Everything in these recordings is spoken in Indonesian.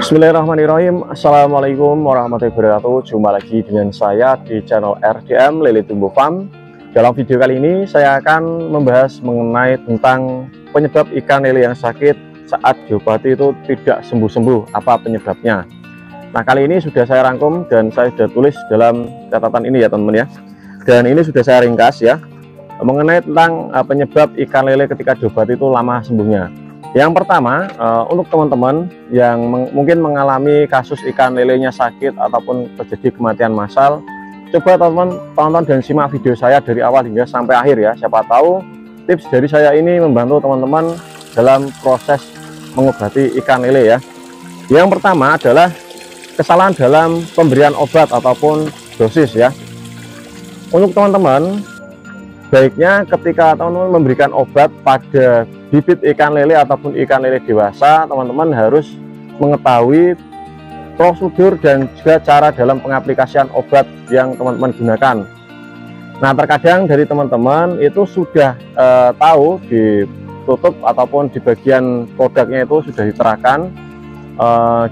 Bismillahirrahmanirrahim. Assalamualaikum warahmatullahi wabarakatuh. Jumpa lagi dengan saya di channel RDM Lele Tumbuh Farm. Dalam video kali ini saya akan membahas mengenai tentang penyebab ikan lele yang sakit saat diobati itu tidak sembuh-sembuh. Apa penyebabnya? Nah, kali ini sudah saya rangkum dan saya sudah tulis dalam catatan ini ya teman-teman ya. Dan ini sudah saya ringkas ya, mengenai tentang penyebab ikan lele ketika diobati itu lama sembuhnya. Yang pertama, untuk teman-teman yang mungkin mengalami kasus ikan lelenya sakit ataupun terjadi kematian massal, coba teman-teman tonton dan simak video saya dari awal hingga sampai akhir ya. Siapa tahu tips dari saya ini membantu teman-teman dalam proses mengobati ikan lele ya. Yang pertama adalah kesalahan dalam pemberian obat ataupun dosis ya. Untuk teman-teman, baiknya ketika teman-teman memberikan obat pada bibit ikan lele ataupun ikan lele dewasa, teman-teman harus mengetahui prosedur dan juga cara dalam pengaplikasian obat yang teman-teman gunakan. Nah, terkadang dari teman-teman itu sudah tahu di tutup ataupun di bagian produknya itu sudah diterangkan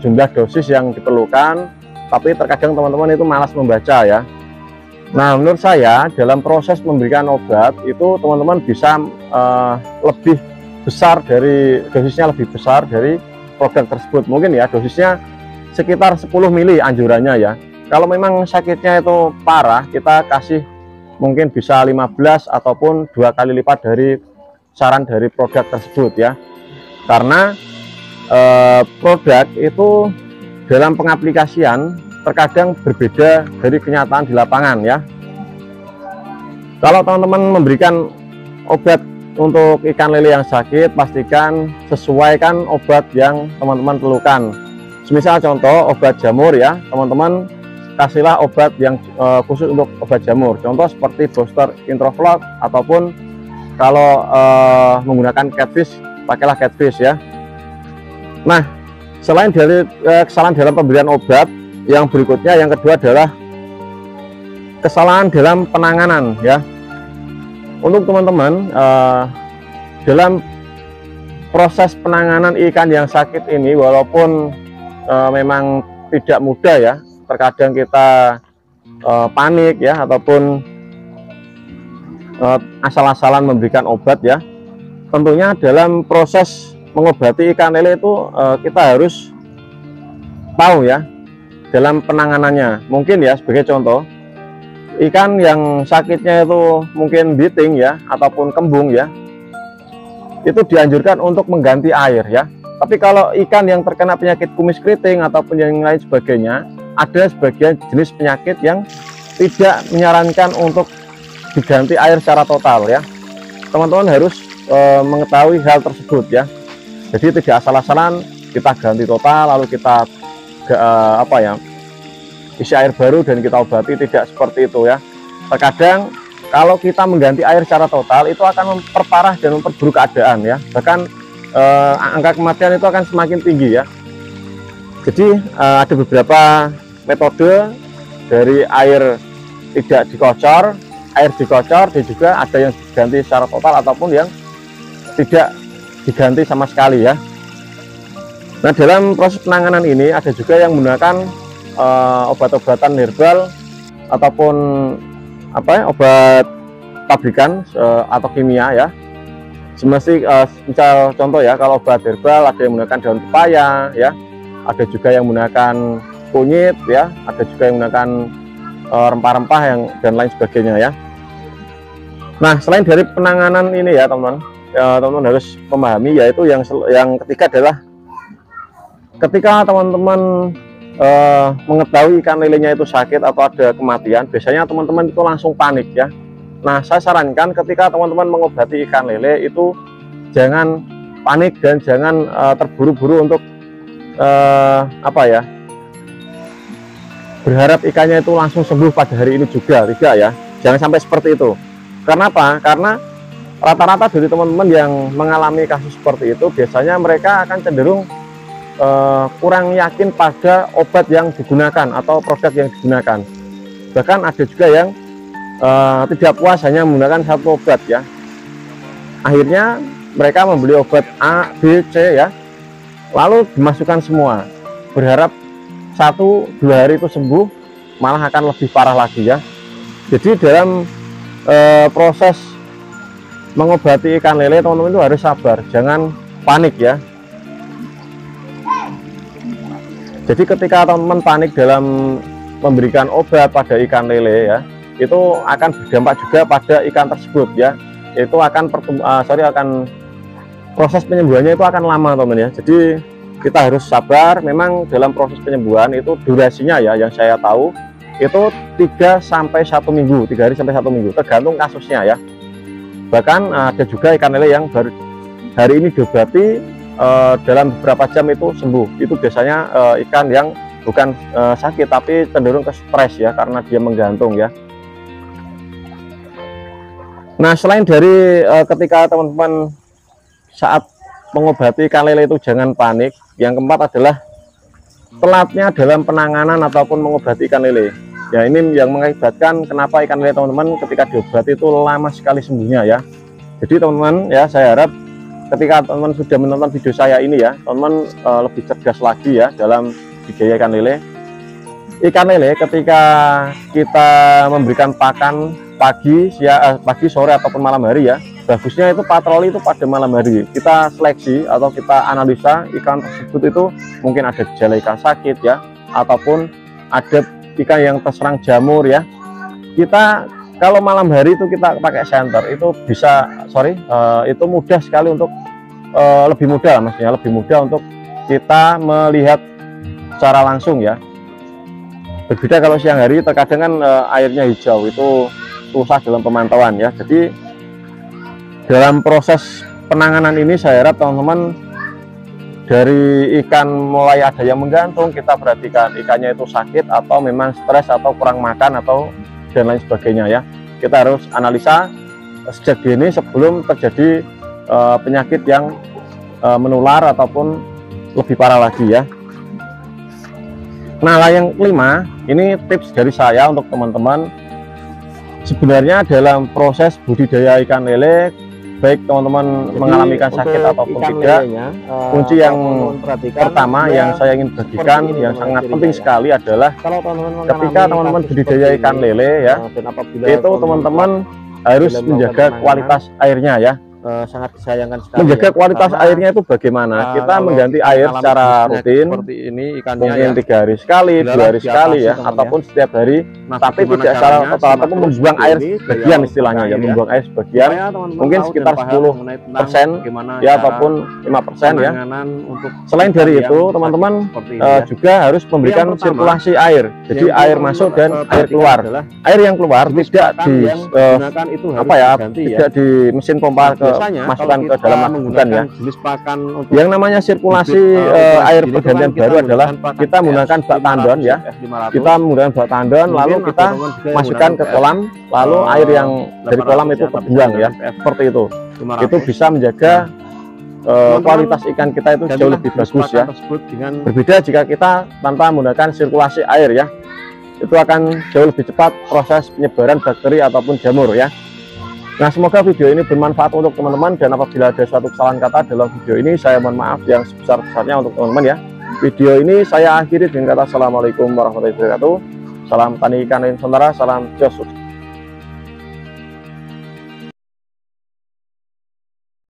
jumlah dosis yang diperlukan, tapi terkadang teman-teman itu malas membaca ya. Nah, menurut saya dalam proses memberikan obat itu teman-teman bisa lebih besar dari dosisnya, lebih besar dari produk tersebut. Mungkin ya dosisnya sekitar 10 mili anjurannya ya. Kalau memang sakitnya itu parah, kita kasih mungkin bisa 15 ataupun 2 kali lipat dari saran dari produk tersebut ya. Karena produk itu dalam pengaplikasian terkadang berbeda dari kenyataan di lapangan ya. Kalau teman-teman memberikan obat untuk ikan lele yang sakit, pastikan sesuaikan obat yang teman-teman perlukan. Semisal contoh obat jamur ya, teman-teman kasihlah obat yang khusus untuk obat jamur. Contoh seperti booster Introvlog ataupun kalau menggunakan catfish, pakailah catfish ya. Nah, selain dari kesalahan dalam pemberian obat, yang berikutnya, yang kedua adalah kesalahan dalam penanganan ya. Untuk teman-teman dalam proses penanganan ikan yang sakit ini, walaupun memang tidak mudah ya, terkadang kita panik ya ataupun asal-asalan memberikan obat ya. Tentunya dalam proses mengobati ikan lele itu kita harus tahu ya dalam penanganannya. Mungkin ya sebagai contoh, ikan yang sakitnya itu mungkin biting ya ataupun kembung ya, itu dianjurkan untuk mengganti air ya. Tapi kalau ikan yang terkena penyakit kumis keriting ataupun yang lain sebagainya, ada sebagian jenis penyakit yang tidak menyarankan untuk diganti air secara total ya. Teman-teman harus mengetahui hal tersebut ya. Jadi tidak asal-asalan kita ganti total lalu kita isi air baru dan kita obati, tidak seperti itu ya. Terkadang kalau kita mengganti air secara total itu akan memperparah dan memperburuk keadaan ya. Bahkan angka kematian itu akan semakin tinggi ya. Jadi ada beberapa metode dari air tidak dikocor, air dikocor, dan juga ada yang diganti secara total ataupun yang tidak diganti sama sekali ya. Nah, dalam proses penanganan ini ada juga yang menggunakan obat-obatan herbal ataupun obat pabrikan atau kimia ya. Misal contoh ya, kalau obat herbal ada yang menggunakan daun pepaya ya, ada juga yang menggunakan kunyit ya, ada juga yang menggunakan rempah-rempah dan lain sebagainya ya. Nah, selain dari penanganan ini ya teman-teman, teman-teman harus memahami, yaitu yang ketiga adalah ketika teman-teman mengetahui ikan lelenya itu sakit atau ada kematian, biasanya teman-teman itu langsung panik ya. Nah, saya sarankan ketika teman-teman mengobati ikan lele itu jangan panik dan jangan terburu-buru untuk berharap ikannya itu langsung sembuh pada hari ini juga, tidak ya. Jangan sampai seperti itu. Karena apa? Karena rata-rata dari teman-teman yang mengalami kasus seperti itu biasanya mereka akan cenderung kurang yakin pada obat yang digunakan atau produk yang digunakan. Bahkan ada juga yang tidak puas hanya menggunakan satu obat ya. Akhirnya mereka membeli obat A, B, C ya, lalu dimasukkan semua, berharap 1-2 hari itu sembuh, malah akan lebih parah lagi ya. Jadi dalam proses mengobati ikan lele teman-teman itu harus sabar, jangan panik ya. Jadi ketika teman-teman panik dalam memberikan obat pada ikan lele ya, itu akan berdampak juga pada ikan tersebut ya. Itu akan proses penyembuhannya itu akan lama teman ya. Jadi kita harus sabar. Memang dalam proses penyembuhan itu durasinya ya, yang saya tahu itu 3 sampai 1 minggu, 3 hari sampai 1 minggu, tergantung kasusnya ya. Bahkan ada juga ikan lele yang baru hari ini diobati dalam beberapa jam itu sembuh. Itu biasanya ikan yang bukan sakit tapi cenderung ke stres ya, karena dia menggantung ya. Nah, selain dari ketika teman-teman saat mengobati ikan lele itu jangan panik, yang keempat adalah telatnya dalam penanganan ataupun mengobati ikan lele. Ya, ini yang mengakibatkan kenapa ikan lele teman-teman ketika diobati itu lama sekali sembuhnya ya. Jadi teman-teman ya, saya harap ketika teman-teman sudah menonton video saya ini ya, teman-teman lebih cerdas lagi ya dalam budidaya ikan lele. Ikan lele ketika kita memberikan pakan pagi, sore ataupun malam hari ya, bagusnya itu patroli itu pada malam hari. Kita seleksi atau kita analisa ikan tersebut itu mungkin ada gejala ikan sakit ya, ataupun ada ikan yang terserang jamur ya. Kita kalau malam hari itu kita pakai senter itu bisa itu mudah sekali untuk lebih mudah maksudnya, lebih mudah untuk kita melihat secara langsung ya. Berbeda kalau siang hari, terkadang kan airnya hijau, itu susah dalam pemantauan ya. Jadi dalam proses penanganan ini saya harap teman-teman dari ikan mulai ada yang menggantung, kita perhatikan ikannya itu sakit atau memang stres atau kurang makan atau dan lain sebagainya ya. Kita harus analisa sejak dini sebelum terjadi penyakit yang menular ataupun lebih parah lagi ya. Nah, yang kelima, ini tips dari saya untuk teman-teman. Sebenarnya dalam proses budidaya ikan lele, baik teman-teman mengalami ikan sakit ataupun tidak, kunci yang pertama yang saya ingin bagikan yang sangat penting sekali adalah ketika teman-teman budidaya ikan lele ya, itu teman-teman harus menjaga kualitas airnya ya. Sangat disayangkan sekali menjaga kualitas airnya itu bagaimana kita mengganti air secara rutin seperti ini, ikannya mungkin 3 hari sekali, 2 hari sekali ya, ataupun setiap hari, tapi tidak secara total, ataupun membuang air sebagian istilahnya ya, membuang air sebagian mungkin sekitar 10% ya, ataupun 5% ya. Selain dari itu teman-teman juga harus memberikan sirkulasi air, jadi air masuk dan air keluar. Air yang keluar tidak di tidak di mesin pompa ke masukkan ke dalam larutan ya. Yang namanya sirkulasi air pergantian baru adalah kita menggunakan bak tandon ya. Kita menggunakan bak tandon, lalu kita masukkan ke kolam, lalu air yang dari kolam itu terbuang ya, seperti itu. Itu bisa menjaga kualitas ikan kita itu jauh lebih bagus ya. Berbeda jika kita tanpa menggunakan sirkulasi air ya, itu akan jauh lebih cepat proses penyebaran bakteri ataupun jamur ya. Nah, semoga video ini bermanfaat untuk teman-teman, dan apabila ada suatu kesalahan kata dalam video ini, saya mohon maaf yang sebesar-besarnya untuk teman-teman ya. Video ini saya akhiri dengan kata assalamualaikum warahmatullahi wabarakatuh. Salam tani ikan nusantara, salam jos.